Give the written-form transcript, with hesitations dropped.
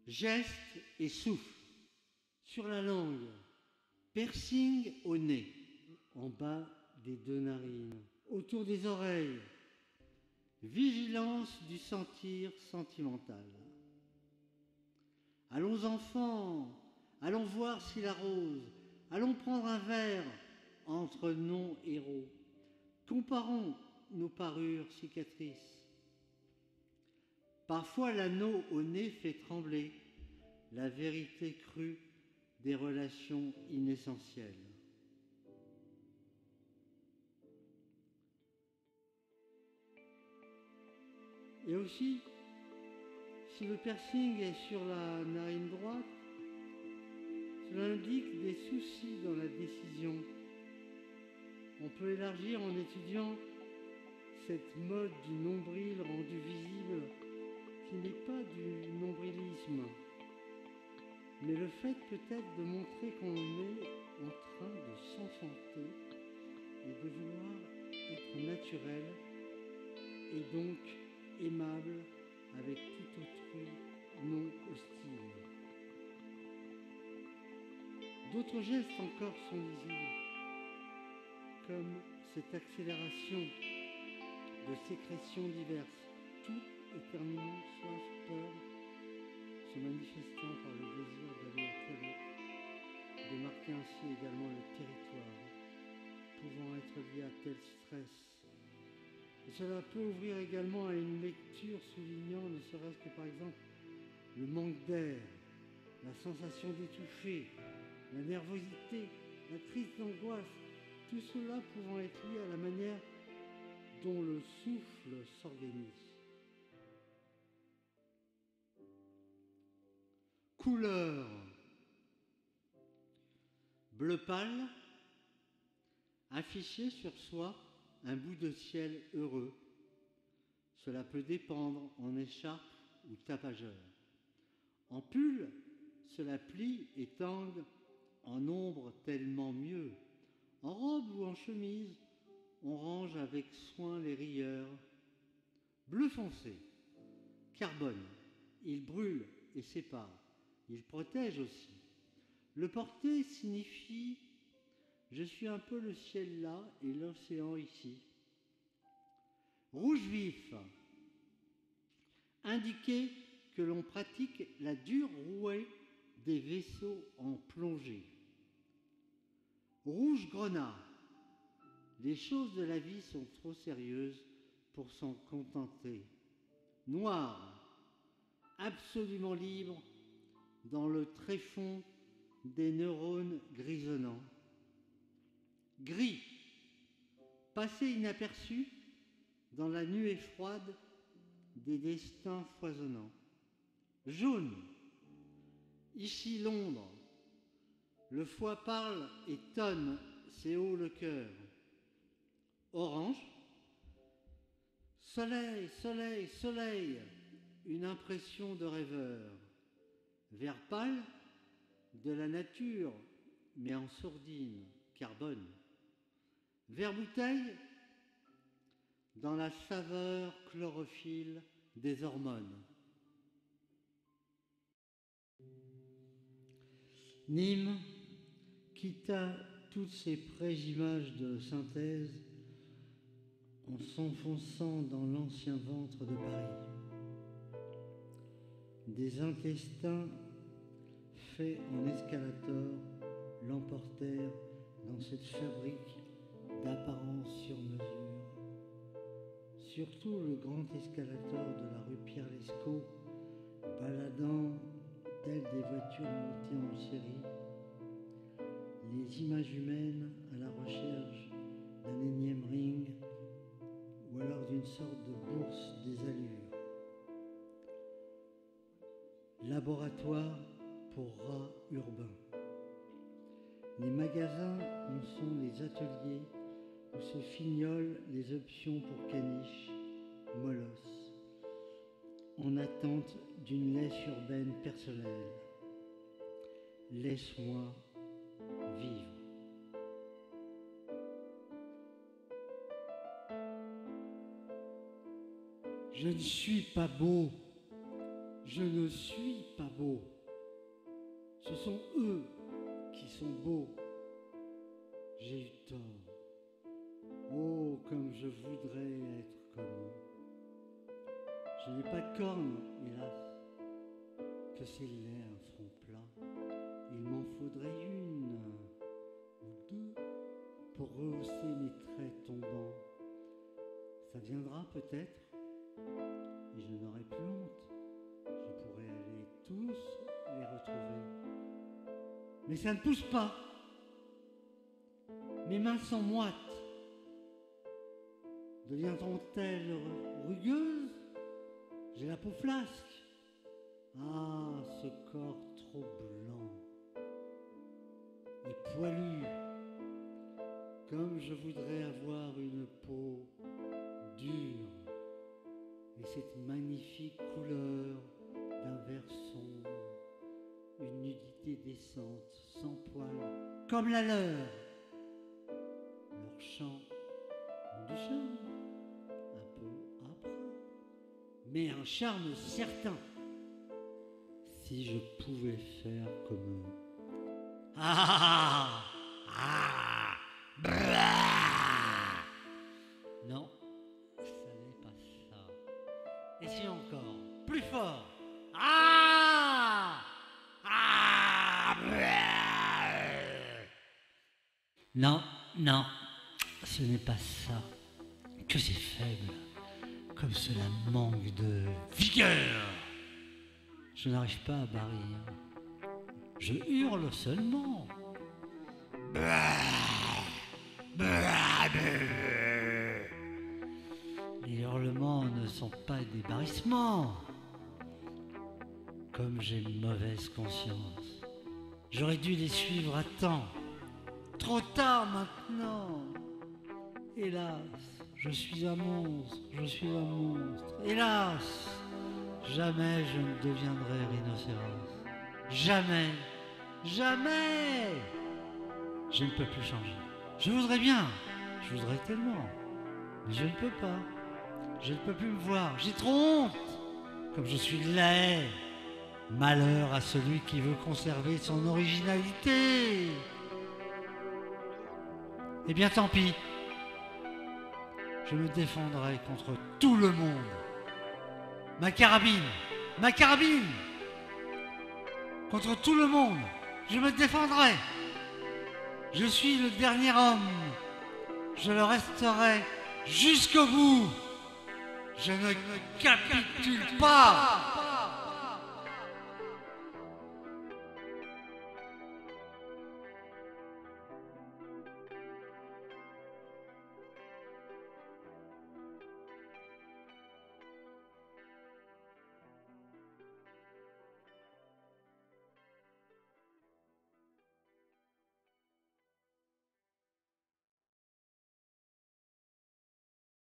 Geste et souffle. Sur la langue, piercing au nez, en bas des deux narines, autour des oreilles, vigilance du sentir sentimental. Allons enfants, allons voir s'il arrose, allons prendre un verre entre non-héros. Comparons nos parures cicatrices. Parfois l'anneau au nez fait trembler la vérité crue des relations inessentielles. Et aussi, si le piercing est sur la narine droite, cela indique des soucis dans la décision. On peut élargir en étudiant cette mode du nombril rendu visible qui n'est pas du nombrilisme, mais le fait peut-être de montrer qu'on est en train de s'enfanter et de vouloir être naturel et donc aimable avec tout autrui non hostile. D'autres gestes encore sont lisibles, comme cette accélération de sécrétions diverses, tout éterminant soif, peur, se manifestant par le désir d'aller aux toilettes, de marquer ainsi également le territoire, pouvant être lié à tel stress. Et cela peut ouvrir également à une lecture soulignant, ne serait-ce que par exemple, le manque d'air, la sensation d'étouffer, la nervosité, la triste angoisse, tout cela pouvant être lié à la manière dont le souffle s'organise. Couleur. Bleu pâle, afficher sur soi un bout de ciel heureux. Cela peut dépendre en écharpe ou tapageur. En pull, cela plie et tangue en ombre tellement mieux. En robe ou en chemise, on range avec soin les rieurs. Bleu foncé, carbone, il brûle et sépare. Il protège aussi. Le porter signifie « je suis un peu le ciel là et l'océan ici ». Rouge vif, indiquer que l'on pratique la dure rouée des vaisseaux en plongée. Rouge grenat, les choses de la vie sont trop sérieuses pour s'en contenter. Noir, absolument libre dans le tréfonds des neurones grisonnants. Gris, passé inaperçu dans la nuée froide des destins foisonnants. Jaune, ici Londres, le foie parle et tonne, c'est haut le cœur. Orange, soleil, soleil, soleil, une impression de rêveur. Vert pâle, de la nature, mais en sourdine, carbone. Vert bouteille, dans la saveur chlorophylle des hormones. Nîmes quitta toutes ces pré-images de synthèse en s'enfonçant dans l'ancien ventre de Paris. Des intestins faits en escalator l'emportèrent dans cette fabrique d'apparence sur mesure. Surtout le grand escalator de la rue Pierre-Lescot, baladant telles des voitures montées en série, les images humaines à la recherche d'un énième ring ou alors d'une sorte de bourse des allures. Laboratoire pour rats urbains. Les magasins en sont les ateliers où se fignolent les options pour caniches, molosses, en attente d'une laisse urbaine personnelle. Laisse-moi vivre. Je ne suis pas beau, Je ne suis pas beau. Ce sont eux qui sont beaux. J'ai eu tort. Oh, comme je voudrais être comme eux. Je n'ai pas de cornes, hélas, que ces lèvres front plat. Il m'en faudrait une ou deux pour rehausser mes traits tombants. Ça viendra peut-être, et je n'aurai plus honte. Je pourrai aller tous les retrouver. Mais ça ne pousse pas. Mes mains sont moites. Deviendront-elles rugueuses? J'ai la peau flasque. Ah, ce corps trop blanc et poilu. Comme je voudrais avoir une peau dure et cette magnifique couleur d'un vert sombre, une nudité décente, sans poils, comme la leur. Leur chant du charme, un peu âpre, mais un charme certain. Si je pouvais faire comme eux. Ah, ah, ah. Non, ça n'est pas ça. Et si encore, plus fort. Ah, ah. Non, non, ce n'est pas ça. Que c'est faible, comme cela manque de vigueur. Je n'arrive pas à barrir. Je hurle seulement. Les hurlements ne sont pas des barrissements. Comme j'ai mauvaise conscience. J'aurais dû les suivre à temps. Trop tard maintenant. Hélas, je suis un monstre, je suis un monstre. Hélas, jamais je ne deviendrai rhinocéros. Jamais, jamais. Je ne peux plus changer. Je voudrais bien, je voudrais tellement, mais je ne peux pas. Je ne peux plus me voir, j'ai trop honte. Comme je suis laid. Malheur à celui qui veut conserver son originalité. Eh bien tant pis. Je me défendrai contre tout le monde. Ma carabine, ma carabine. Contre tout le monde, je me défendrai. Je suis le dernier homme. Je le resterai jusqu'au bout. Je ne capitule pas.